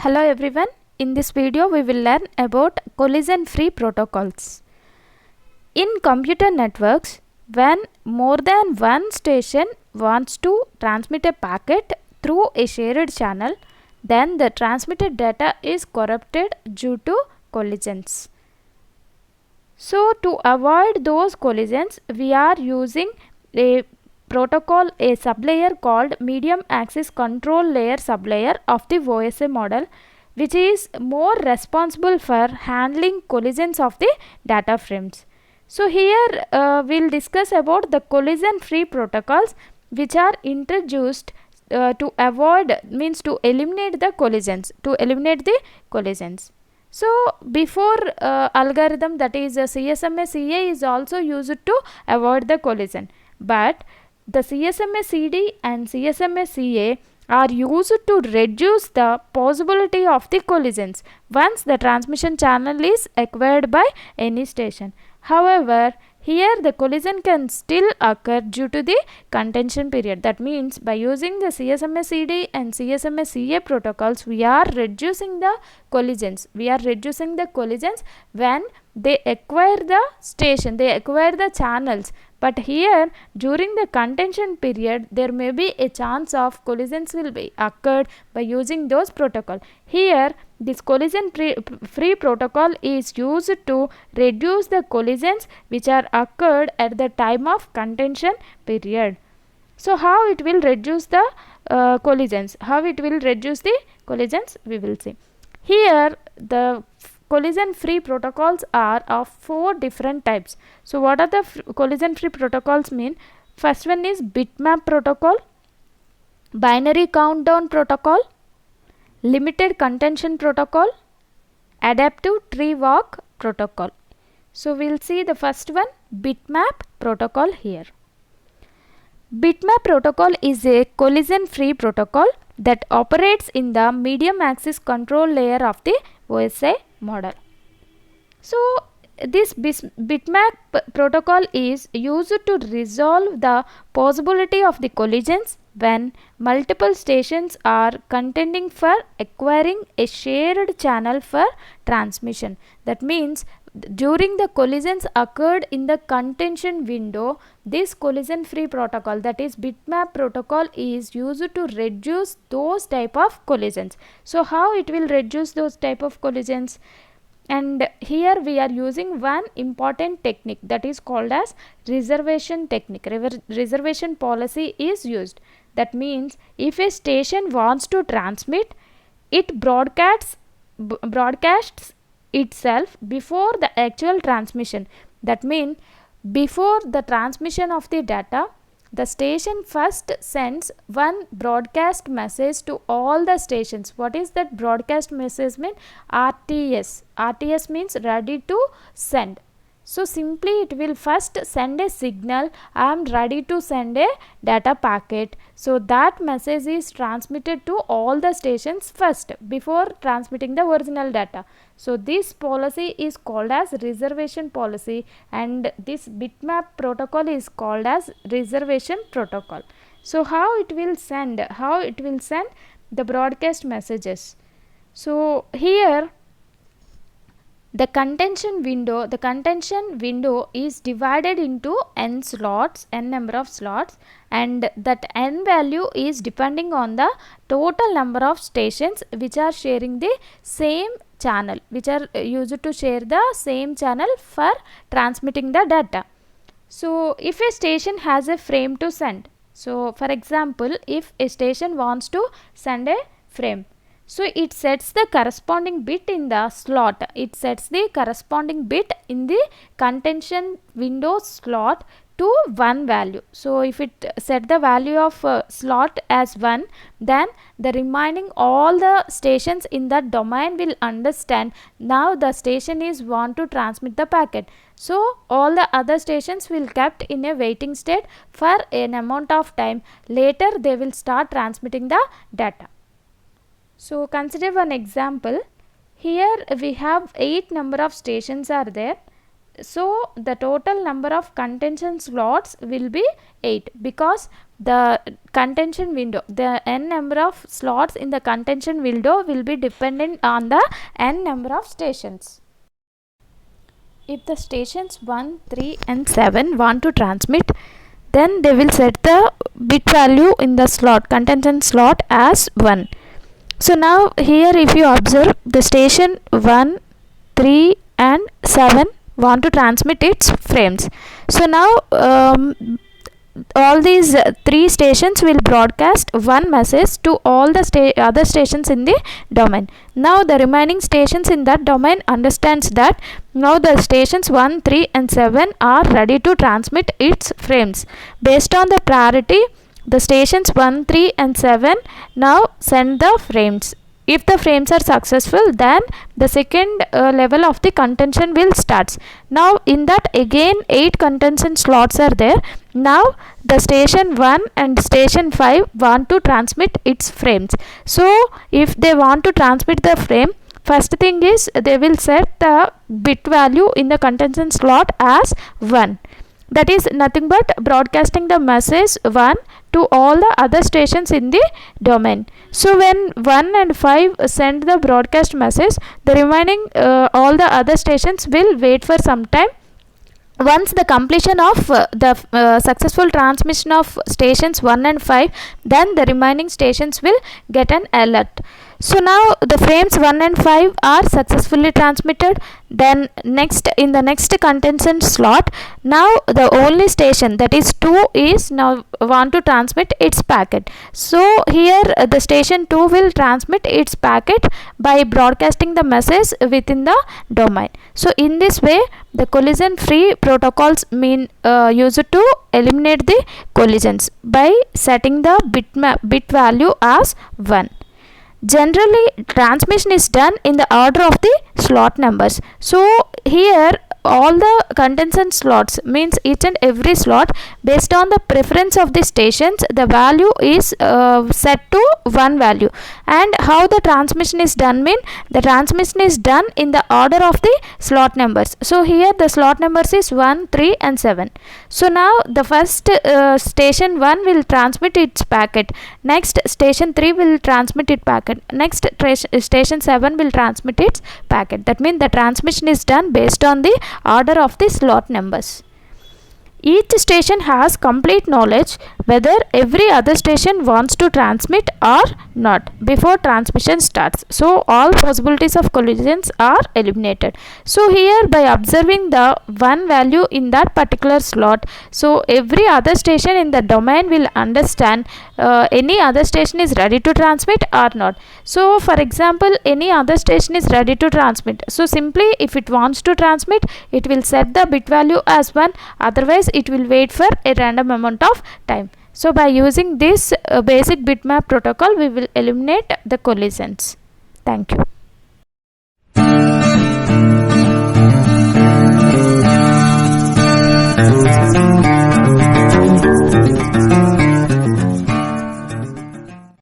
Hello everyone, in this video we will learn about collision free protocols. In computer networks, when more than one station wants to transmit a packet through a shared channel, then the transmitted data is corrupted due to collisions. So to avoid those collisions, we are using a protocol, a sublayer called medium access control layer sublayer of the OSI model, which is more responsible for handling collisions of the data frames. So here we'll discuss about the collision free protocols which are introduced to eliminate the collisions. So before algorithm, that is CSMA CA is also used to avoid the collision, but the CSMA CD and CSMA CA are used to reduce the possibility of the collisions once the transmission channel is acquired by any station. However, here the collision can still occur due to the contention period. That means by using the CSMA CD and CSMA CA protocols, we are reducing the collisions. When they acquire the station, they acquire the channels. But here during the contention period, there may be a chance of collisions will be occurred by using those protocol. Here this collision free protocol is used to reduce the collisions which are occurred at the time of contention period. So how it will reduce the collisions? We will see. Here the collision free protocols are of 4 different types. So what are the collision free protocols mean? First one is bitmap protocol, binary countdown protocol, limited contention protocol, adaptive tree walk protocol. So we'll see the first one, bitmap protocol here. Bitmap protocol is a collision free protocol that operates in the medium access control layer of the OSI model. So this bitmap protocol is used to resolve the possibility of the collisions when multiple stations are contending for acquiring a shared channel for transmission. That means during the collisions occurred in the contention window, this collision free protocol, that is bitmap protocol, is used to reduce those type of collisions. So how it will reduce those type of collisions? And here we are using one important technique, that is called as reservation technique. Reservation policy is used. That means if a station wants to transmit, it broadcasts itself before the actual transmission. That means before the transmission of the data, the station first sends one broadcast message to all the stations. What is that broadcast message mean? RTS. RTS means ready to send. So simply it will first send a signal, I am ready to send a data packet. So that message is transmitted to all the stations first before transmitting the original data. So this policy is called as reservation policy, and this bitmap protocol is called as reservation protocol. So how it will send the broadcast messages? So here the contention window is divided into n number of slots, and that n value is depending on the total number of stations which are sharing the same channel, which are used to share the same channel for transmitting the data. So if a station has a frame to send, so for example, if a station wants to send a frame, so it sets the corresponding bit in the slot. It sets the corresponding bit in the contention window slot to 1 value. So if it set the value of slot as 1, then the remaining all the stations in that domain will understand now the station is want to transmit the packet. So all the other stations will kept in a waiting state for an amount of time. Later they will start transmitting the data. So consider one example. Here we have 8 number of stations are there, So the total number of contention slots will be 8, because the contention window, the n number of slots in the contention window will be dependent on the n number of stations. If the stations 1, 3 and 7 want to transmit, then they will set the bit value in the slot, contention slot, as 1. So now here if you observe, the station 1, 3 and 7 want to transmit its frames. So now all these 3 stations will broadcast one message to all the other stations in the domain. Now the remaining stations in that domain understands that now the stations 1, 3 and 7 are ready to transmit its frames. Based on the priority, the stations 1, 3 and 7 now send the frames. If the frames are successful, then the second level of the contention will start. Now in that again 8 contention slots are there. Now the station 1 and station 5 want to transmit its frames. So if they want to transmit the frame, first thing is they will set the bit value in the contention slot as 1. That is nothing but broadcasting the message 1 to all the other stations in the domain. So when 1 and 5 send the broadcast message, the remaining all the other stations will wait for some time. Once the completion of the successful transmission of stations 1 and 5, then the remaining stations will get an alert. So now the frames 1 and 5 are successfully transmitted. Then next, in the next contention slot, now the only station, that is 2, is now want to transmit its packet. So here the station 2 will transmit its packet by broadcasting the message within the domain. So in this way, the collision free protocols used to eliminate the collisions by setting the bit value as 1. Generally, transmission is done in the order of the slot numbers. So here all the contention slots, means each and every slot, based on the preference of the stations, the value is set to 1 value. And how the transmission is done, mean the transmission is done in the order of the slot numbers. So here the slot numbers is 1, 3 and 7. So now the first station 1 will transmit its packet, next station 3 will transmit its packet, next station 7 will transmit its packet. That means the transmission is done based on the order of the slot numbers. Each station has complete knowledge whether every other station wants to transmit or not before transmission starts. So all possibilities of collisions are eliminated. So here by observing the 1 value in that particular slot, so every other station in the domain will understand any other station is ready to transmit or not. So for example, any other station is ready to transmit. So simply if it wants to transmit, it will set the bit value as 1, otherwise it will wait for a random amount of time. So by using this basic bitmap protocol, we will eliminate the collisions. Thank you.